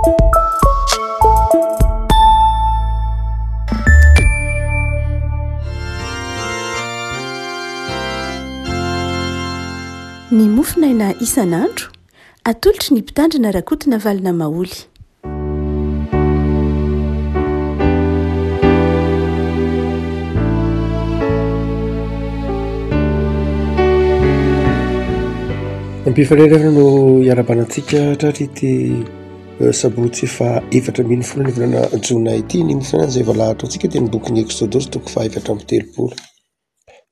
Ny mofinaina isan'andro atolotry ny mpitandrina rakotina valina maoly. Ampifanarana no iarabanantsika tratrity sabotsy fa 4 volana volana jona ity ny mofinaina izay valahatra antsika dia ny bokin'ny Exodosy toko fa 4:30.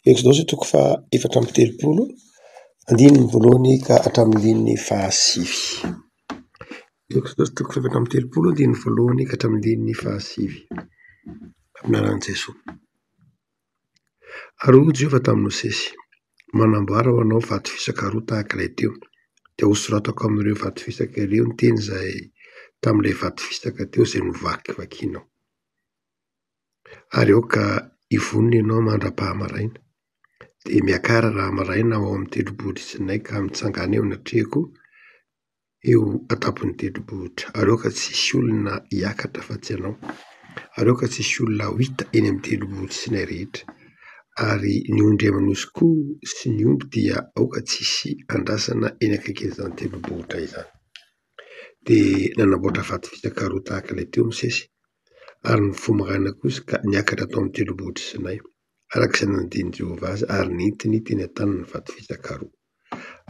Exodosy toko fa 4:30 andininy voalohany ka hatramin'ny fahasivy. Exodosy toko fa 4:30 andininy voalohany ka hatramin'ny fahasivy. Amin'anaran'i Jesosy. Ary hoy Jehovah tamin'i Mosesy: manamboara ho anao vato fisaka roa tahaka ilay teo, dia hosoratako amin'ireo vato fisaka ireo ny teny izay tamin'ilay vato fisaka teo izay novakivakianao. Ary eo ka hivonona ianao mandra-pahamaraina, dia miakara raha maraina ao amin'ny tendrombohitra Sinay ka mitsangana eo anatrehako eo an-tampon'ny tendrombohitra. Ary eo ka tsisy olona hiakatra fa-tsy ianao, ary eo ka tsisy olona ho hita eny amin'ny tendrombohitra Sinay rehetra. Ary ny ondry amanosikoa sy ny omby dia aoka tsisy andrasana eny akaikin'izany tendrombohitra izany. Dia nanamboatra vato fisaka roa tahaka ilay teo Mosesy, ary ny fomaraina kosa ka niakatra tao amin'ny tendrombohitra Sinay arak'izay nandinin'i Jehovah azy, ary nentiny teny an-tany ny vato fisaka roa.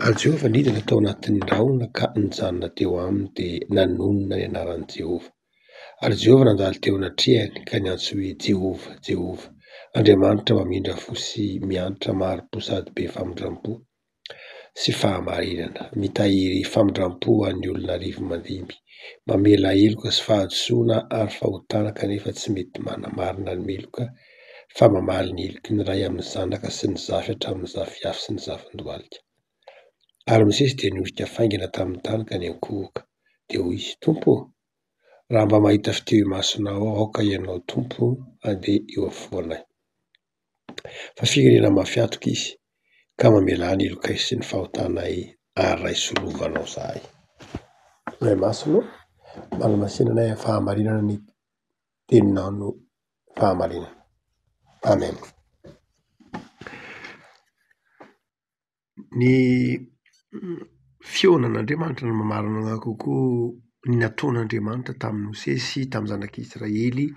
Ary Jehovah nidina tao anatin'ny rahona ka nijanona teo aminy dia nanonona ny anaran'i Jehovah. Ary Jehovah nandalo teo anatrehany ka niantso hoe: Jehovah, Jehovah, Andriamanitra mamindra fo sy mianatra maro-po sady be famindram-po sy fahamarinana, mitahiry famindram-po an'ny olona rivo mandimby, mamela heloka sy fahadisoana ary fahotana kanefa tsy mety manamarina ny meloka, fa mamaly ny heloky ny ray amin'ny zanaka sy ny zafy hatramin'ny zafy afy sy ny zafin-dohalika. Ary Mosesy dia niorika faingana tamin'ny tany ka niankohoka, dia hoy izy: Tompo, raha mba mahita fiteo imasonao aho, aoka ianao Tompo andeha eo afovoanay. Fa firenena mafiatoka izy, ka mamela ny helokay sy ny fahotanay ary raisolovanao zahay. Ray masonao, manamasinanay amin'ny fahamarinana ny teninao no fahamarinana. Amen. Ny fionan'Andriamanitra no mamarina kokoa ny nataon'Andriamanitra tamin'ny Mosesy tamin'ny zanak'Israely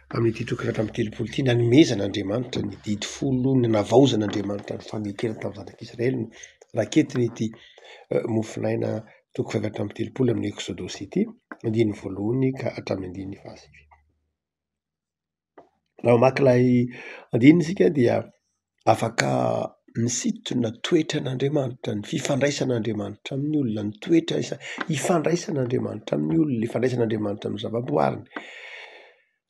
amin'ity toko 4:30 ity, nanomezan'Andriamanitra ny didy folo, ny navaozan'Andriamanitra ny famekena tamin'ny zanak'Israely. Raketiny ity mofinaina toko 4:30 amin'ny Exodosy ity, andininy voalohany ka hatramin'ny andininy fahasivy. Raha mamaky ilay andininy isika dia afaka misitona toetran'Andriamanitra, ny fifandraisan'Andriamanitra amin'ny olona, ny toetra ifandraisan'Andriamanitra amin'ny olona, ifandraisan'Andriamanitra amin'ny zavaboariny.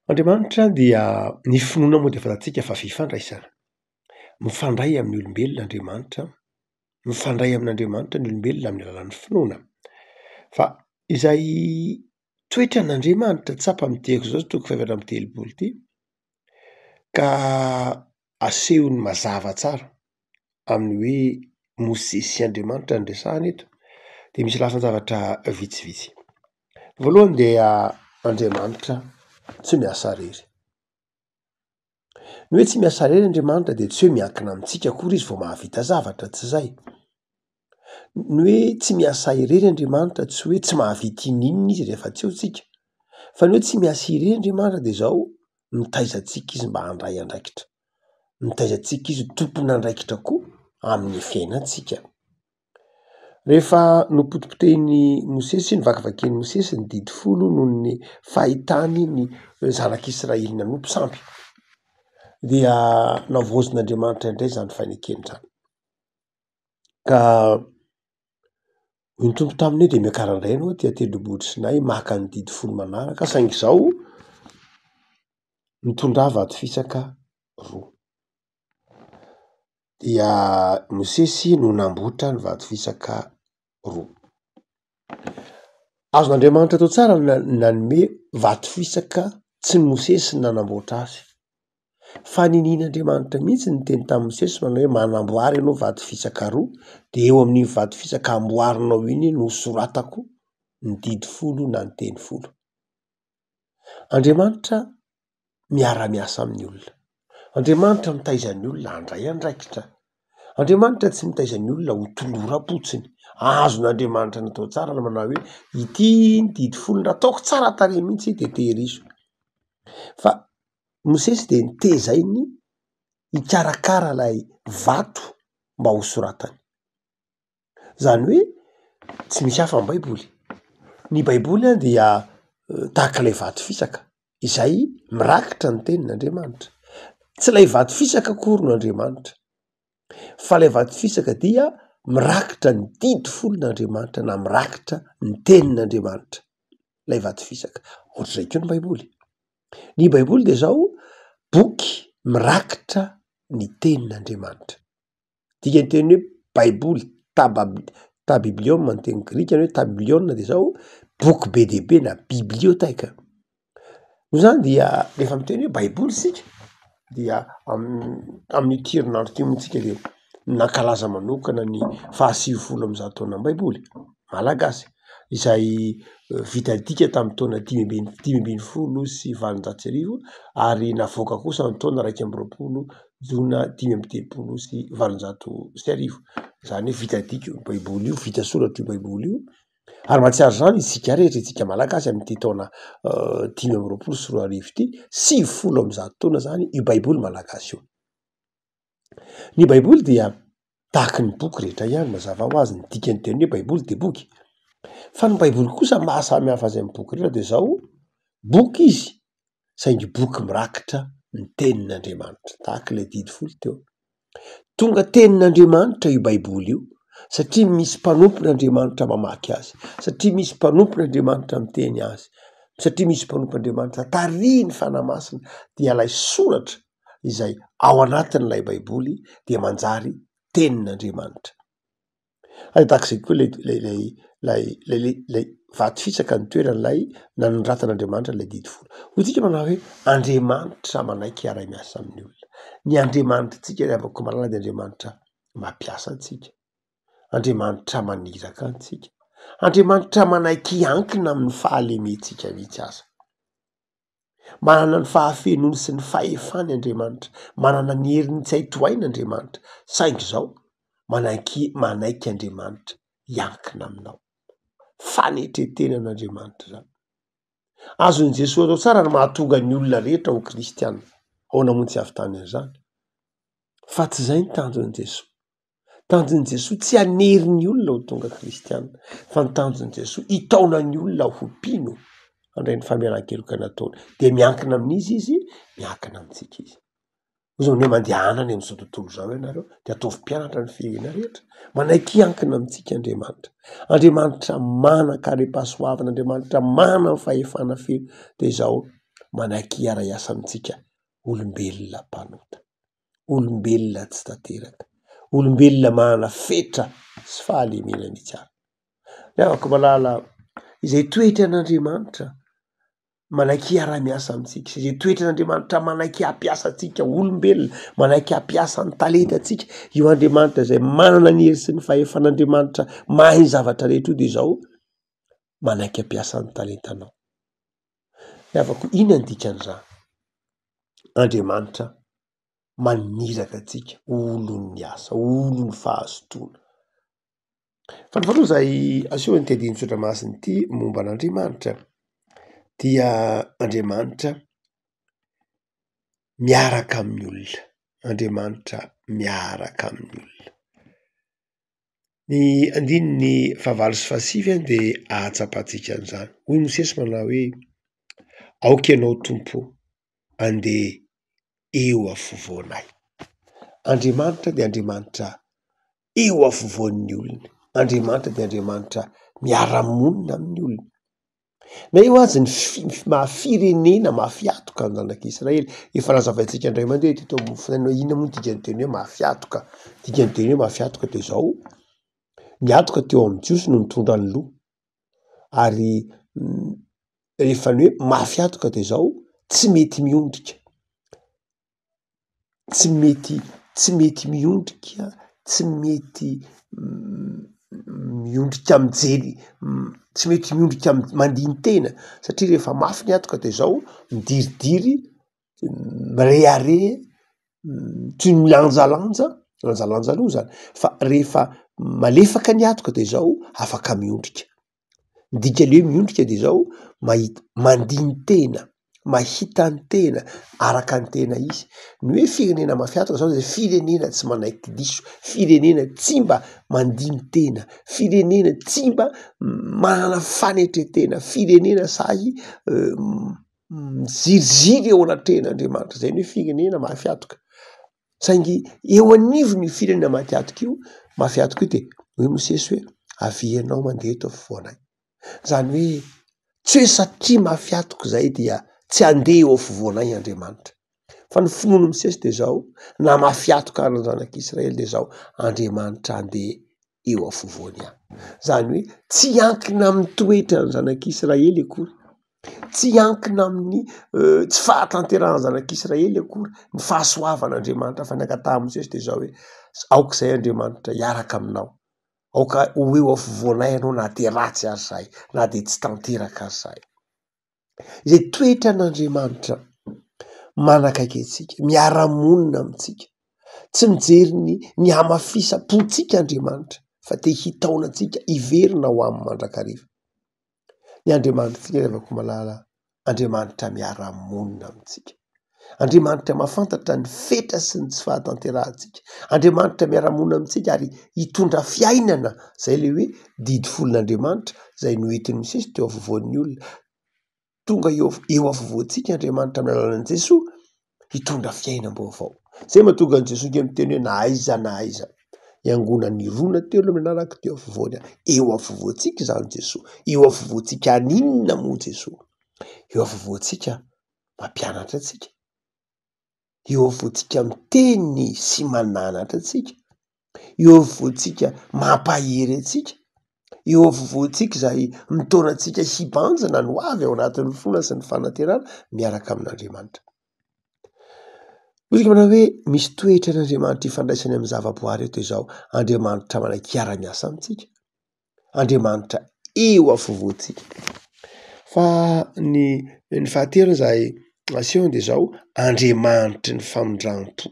Andriamanitra dia ny finoana moa dia fantatsika fa fifandraisana. Mifandray amin'ny olombelona Andriamanitra, mifandray amin'Andriamanitra ny olombelona amin'ny alalan'ny finoana. Fa izay toetran'Andriamanitra tsapa amin'ity Exodosy toko 4:30 ity, ka asehony mazava tsara amin'ny hoe Mosesy Andriamanitra ny resahana eto, dia misy lasan-javatra vitsivitsy. Voalohany dia Andriamanitra tsy miasa rery. Ny hoe tsy miasa rery Andriamanitra dia tsy hoe miankina amintsika akory izy vao mahavita zavatra, tsy izay. Ny hoe tsy miasa irery Andriamanitra tsy hoe tsy mahavita ininona izy rehefa tsy eo tsika, fa ny hoe tsy miasa irery Andriamanitra dia izao mitaiza antsika izy mba handray andraikitra, mitaiza antsika izy tompona andraikitra koa amin'ny fiainantsika. Rehefa nopotipotehin'ny Mosesy, novakivakian'ny Mosesy ny didy folo noho ny fahitany ny zanak'Israely nanompo sampy, dia navozin'Andriamanitra indray izany fainakeny izany. Ka ny tompo taminy hoe dia miakara indray ianao aty an-tendrombohitra Sinay maka ny didy folo manaraka, saingy izao mitondrà vato fisaka roa. Dia Mosesy no namboatra ny vato fisaka roa. Azon'Andriamanitra tao tsara nanome vato fisaka tsy ny Mosesy no nanamboatra azy, fa ninian'Andriamanitra mihitsy ny teny tamin'ny Mosesy manao hoe manamboary ianao vato fisaka roa, dia eo amin'ny vato fisaka amboarinao iny no soratako ny didy folo na ny teny folo. Andriamanitra miara-miasa amin'ny olona. Andriamanitra mitaizan'ny olona handray andraikitra. Andriamanitra tsy mitaizan'ny olona ho tolora-potsiny. Azon'Andriamanitra natao tsara la manao hoe ity ny didy folo nataoko tsara tarehy mihitsy de tehirizo. Fa Mosesy de nitezainy hikarakara lay vato mba ho soratany. Zany hoe tsy misy hafa ny Baiboly. Ny Baiboly dia tahaka ilay vato fisaka izay mirakitra ny tenin'Andriamanitra. Tsy ilay vato fisaka akory no Andriamanitra, fa ilay vato fisaka dia mirakitra ny didy folon'Andriamanitra na mirakitra ny tenin'Andriamanitra. Ilay vato fisaka. Ohatr'izay koa ny Baiboly. Ny Baiboly de zao boky mirakitra ny tenin'Andriamanitra. Dikany teny hoe Baiboly tabiblion ny teny grika hoe tabiblion de zao boky be de be na bibliothèque. No zany dia rehefa miteny hoe Baiboly sika dia amin'ny tirinandro ty montsika de nankalaza manokana ny 750 taona ny Baiboly malagasy izay vitadika tamin'ny taona 520 ary navoaka kosa ny taona 120 jona 530 zany hoe vitadika io Baiboly io, vita soratra io Baiboly io. Ary mahatsiaro zany isika rehetra isika malagasy amin'ity taona 520 ity 750 taona zany io Baiboly malagasy io. Ny Baiboly dia tahaky ny boky rehetra ihany mazava ho azy, ny dikany teny hoe Baiboly de boky. Fa ny Baiboly kosa mahasamy hafa azy amin'ny boky rehetra de zao boky izy saingy boky mirakitra ny tenin'Andriamanitra tahaka ilay didy folo teo. Tonga tenin'Andriamanitra io Baiboly io satria misy mpanompon'Andriamanitra mamaky azy, satria misy mpanompon'Andriamanitra miteny azy, satria misy mpanompon'Andriamanitra tariny fanamasina dia lay soratra izay ao anatin'ilay Baiboly dia manjary tenin'Andriamanitra. Tahak'izay koa lay vato fisaka ny toeran'ilay nanondratan'Andriamanitra lay didy folo. Ho tsika manao hoe Andriamanitra manaiky hiara-miasa amin'ny olona. Ny Andriamanitra tsika ry avako malala de Andriamanitra mampiasa antsika. Andriamanitra maniraka antsika. Andriamanitra manaiky hiankina amin'ny fahalementsika mihitsy aza. Manana ny fahafenony sy ny fahefany Andriamanitra, manana ny heriny tsy haitohaina Andriamanitra, saingy zao manaiky Andriamanitra hiankina aminao. Fanetretenan'Andriamanitra zany. Azon'i Jesosy atao tsara ny mahatonga ny olona rehetra ho kristianina. Ahoana moa tsy avytany an'izany? Fa tsy zay ny tanjon'i Jesosy. Tanjon'i Jesosy tsy hanery ny olona ho tonga kristianina, fa ny tanjon'i Jesosy hitaona ny olona ho mpino handray ny fameran-keloka nataony. De miankina amin'izy izy, miankina amintsika izy. Ozy hoe mandeha anany amin'izao tontolo zao ianareo de ataovy mpianatra ny firenena rehetra. Manaiky hiankina amintsika Andriamanitra. Andriamanitra manan-kare-pahasoavana, Andriamanitra mana ny fahefana feno de zao manaiky hiara-iasa amintsika olombelona mpanota, olombelona tsy tanteraka, olombelona manana fetra sy fahalemena mitsara. Miavaka malala izay toetra an'Andriamanitra manaiky hiara-miasa amintsika, izay toetra an'Andriamanitra manaiky hampiasa antsika olombelona, manaiky hampiasa ny talenta antsika. Io Andriamanitra izay manana ny hery sy ny fahefan'Andriamanitra mahay ny zavatra rehetra io de zao manaiky hampiasa ny talentanao. Miavaka inona ny dikan'izany? Andriamanitra maniraka antsika olon'ny asa, olon'ny fahasotoana. Fa ny voalohany zay aseho ny tediny tsotra masiny ity momba an'Andriamanitra dia Andriamanitra miaraka amin'ny olona. Andriamanitra miaraka amin'ny olona. Ny andininy fahavalo sy fahasivy de ahatsapatsika an'izany. Hoy Mosesy manao hoe aoka ianao Tompo, andeha eo afovoanay. Andriamanitra de Andriamanitra eo afovoan'ny olona. Andriamanitra de Andriamanitra miara-monina amin'ny olona. Na eo azy ny mahafirenena mahafiatoka ny zanak'Israely. Efa lazavaintsika indray mandeha teto amin'ny finainao inona moa dikany teny hoe mahafiatoka. Dikany teny hoe mahafiatoka de zao miatoka teo amin'ny jiosy no mitondra ny loha. Ary rehefa ny hoe mahafiatoka de zao tsy mety miondrika. Tsy mety miondrika, tsy mety miondrika mijery tsy mety miondrika mandiny tena satria rehefa mafy ny atoka de zao midiridiry mirehare toy ny lanjalanja aloha zany fa rehefa malefaka ny atoka de zao afaka miondrika midika le hoe miondrika de zao mahita mandiny tena mahita ny tena araka ny tena izy ny hoe firenena mafiatoka zao zay firenena tsy manaiky diso firenena tsy mba mandiny tena firenena tsy mba manana fanetretena firenena sahy miziriziry eo anatrehan'Andriamanitra zay ny hoe firenena mafiatoka saingy eo anivo ny firenena mafiatoka io mafiatoka io de hoe Mosesy hoe avianao mandeha eto afovoanay zany hoe tsy hoe satria mafiatoka zay dia tsy andeha eo afovoanay Andriamanitra fa ny finoany Mosesy de zao na mafiatoka ary ny zanak'Israely de zao Andriamanitra andeha eo afovoany any zany hoe tsy ankina amin'ny toetra ny zanak'Israely akory tsy ankina amin'ny tsy fahatanterahany zanak'Israely akory ny fahasoavan'Andriamanitra fa niakataha Mosesy de zao hoe aok'izay Andriamanitra hiaraka aminao aoka ho eo afovoanay anao na de ratsy ary zay na de tsy tanteraka ary zay zay toetra n'Andriamanitra manakaiky antsika miara-monina amintsika tsy mijery ny hamafisapontsika Andriamanitra fa te hitaona antsika iverina ho amin'ny mandrakariva ny Andriamanitra fitiavako malala Andriamanitra miara-monina amintsika Andriamanitra mahafantatra ny fetra sy ny tsy fahatanterantsika Andriamanitra miara-monina amintsika ary hitondra fiainana zay le hoe didy folon'Andriamanitra zay noentiny Mosesy teo afovoan'ny olona tonga eo afovoantsika Andriamanitra amin'ny alalan'i Jesoa hitondra fiainam-baovao zay mahatonga an'i Jesoa ke miteny hoe na aiza iangonany rona teo aloha menaraka teo afovoany eo afovoantsika zany Jesoa eo afovoantsika aninona moa Jesoa eo afovoantsika mampianatra atsika eo afovoantsika miteny sy mananatra atsika eo afovoantsika mampahery atsika eo afovoantsika zay mitona antsika hibanjana no avy ao anatin'ny fona sy ny fanaterana miaraka amin'Andriamanitra ozy ka manao hoe misy toetra n'Andriamanitra ifandraisany amin'ny zavaboary eto izao Andriamanitra manaikiara-miasa amintsika Andriamanitra eo afovoantsika fa ny fahaterana zay asehony de zao Andriamanitry ny famindrampo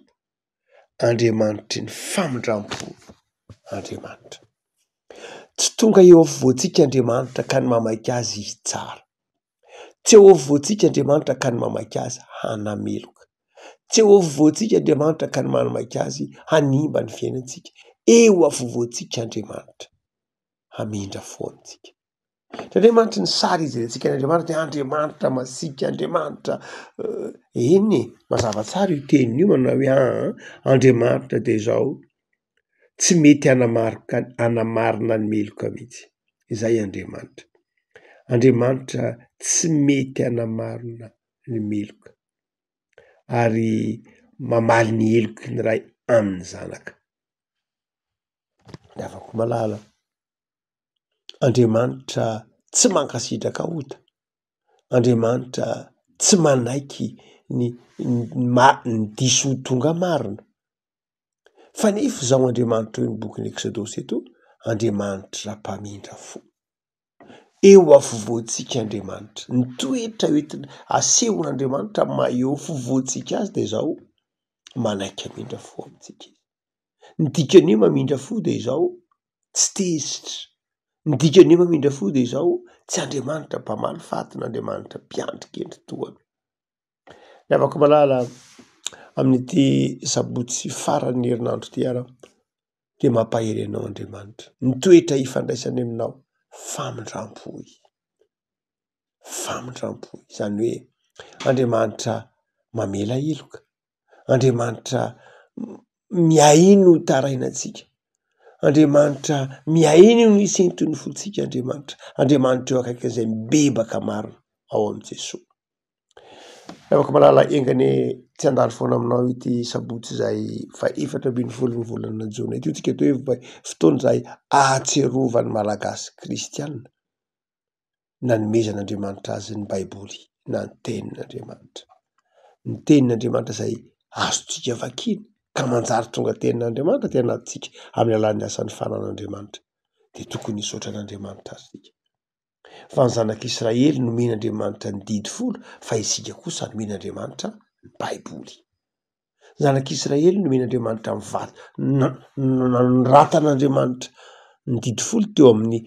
Andriamanitry ny famindrampo Andriamanitra tsy tonga eo afovoantsika Andriamanitra ka ny mamaky azy izy tsara tsy eo afovoantsika Andriamanitra ka ny mamaky azy hanameloka tsy eo afovoantsika Andriamanitra ka ny mamaky azy hanimba ny fiainantsika eo afovoantsika Andriamanitra hamindra fo amintsika Andriamanitra ny sary ijerentsika n'Andriamanitra de Andriamanitra masika Andriamanitra eny mazava tsara io teny io manao hoe Andriamanitra de zao tsy mety anamarina ny meloka mihitsy izay Andriamanitra tsy mety anamarina ny meloka ary mamaly ny eloky ny ray amin'ny zanaka ny afaka malala Andriamanitra tsy mankasitraka ota Andriamanitra tsy manaiky ny diso tonga marina fa nefa zao Andriamanitra hoe ny bokin'ny Exodosy eto Andriamanitra mpamindra fo eo afovoantsika Andriamanitra ny toetra hoentina asehon'Andriamanitra ma eo afovoantsika azy de zao manaiky amindra fo amintsika ny dikan'io mamindra fo de zao tsy tezitra ny dikan'io mamindra fo de zao tsy Andriamanitra mpamaly fatin'Andriamanitra mpiandrika endritoany ny avako malala amin'ity sabotsy faran'ny herinandro ty ara de mampahery anao Andriamanitra ny toetra ifandraisany aminao famindrampoy zany hoe Andriamanitra mamela eloka Andriamanitra miaino tarainantsika Andriamanitra miaino ny isentony fotsika Andriamanitra eo akaiky zay mibebaka marina ao am' Jesoa afaka malala engane tsy andalo foana aminao ity sabotsy zay fa 7 ny volana Jona ity tsika to hoe fotoana zay ahatserovan'ny malagasy kristianina nanomezan'Andriamanitra azy ny baiboly na ny tenin'Andriamanitra zay azotsika vakiny ka manjary tonga tenin'Andriamanitra ty anatintsika amin'ny alalan'ny asan'ny fanan'Andriamanitra dia tokony hisaotra an'Andriamanitra azy sika. Fa ny zanak'Israely nomen'Andriamanitra ny didy folo, fa isika kosa nomen'Andriamanitra ny Baiboly. Zanak'Israely nomen'Andriamanitra noratan'Andriamanitra ny didy folo teo amin'ny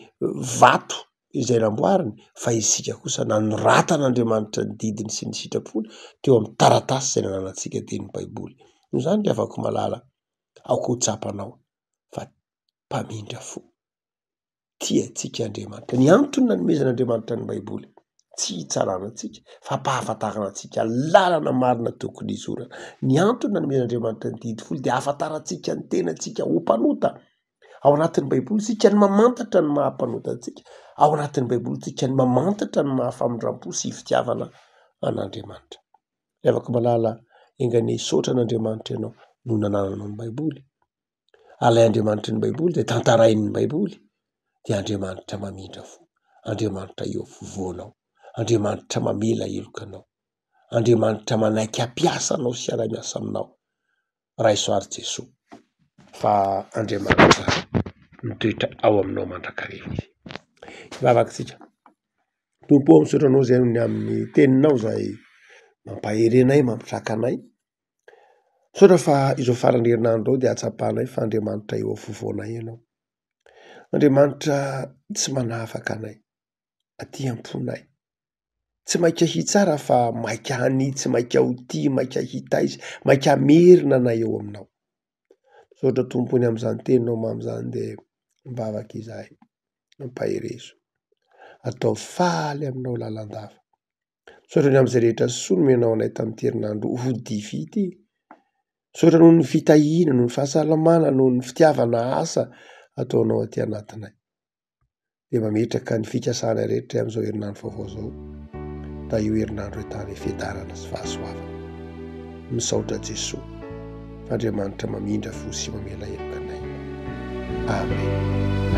vato izay namboariny, fa isika kosa nanoratan'Andriamanitra ny didiny sy ny sitrapony teo amin'ny taratasy izay nananantsika teny ny Baiboly. No zany dia afaka malala aoka ho tsapanao fa mpamindra fo. Tiantsika Andriamanitra. Ny antony nanomezan'Andriamanitra ny Baiboly tsy hitsaranatsika fa mpahafantarana antsika lalana marina tokony hizorana. Ny antony nanomezan'Andriamanitra ny didy folo dia ahafantarantsika ny tenantsika ho mpanota. Ao anatin'ny Baiboly tsika ny mamantatra ny mahampanota antsika. Ao anatin'ny Baiboly tsika ny mamantatra ny mahafamindram-po sy fitiavana an'Andriamanitra. Afaka malala engane hisaotra an'Andriamanitra ianao no nanananao ny Baiboly. Alay Andriamanitra ny Baiboly dia tantarain'ny Baiboly dia Andriamanitra mamindra fo. Andriamanitra eo afovoanao. Andriamanitra mamela helokanao. Andriamanitra manaiky hampiasa anao sy ara-miasa aminao. Raisoary Jesoa. Fa Andriamanitra mitoetra ao aminao mandrakariva izy. Vavaka Tompo ao misaotra anao izay ny amin'ny teninao izay mampahery anay, mampitraka anay. Misaotra fa izao farany herinandro ao dia atsapahanay fa Andriamanitra eo afovoanay ianao. Andriamanitra tsy manafaka anay, aty amponay. Tsy maika hitsara fa maika hany, tsy maika ho tia, maika hitaiza, maika merina anay eo aminao. Misaotra tompony amin'izany teninao mam'izany dia mivavaka izahay, mampaherezo. Atao faly aminao lalandava. Misaotra ny amin'izay rehetra soa nomenao anay tamin'ity herinandro hodify ity. Misaotra noho ny fitahiana, noho ny fahasalamana, noho ny fitiavana asa ataonao aty anatinay. Dia mametraka ny fikasana rehetra amin'izao herinandro vaovao izao. Da io herinandro ahitana fiadarana sy fahasoavana. Misaotra Jesoa. Andriamanitra mamindra fo sy mamela heloka anay. Amen.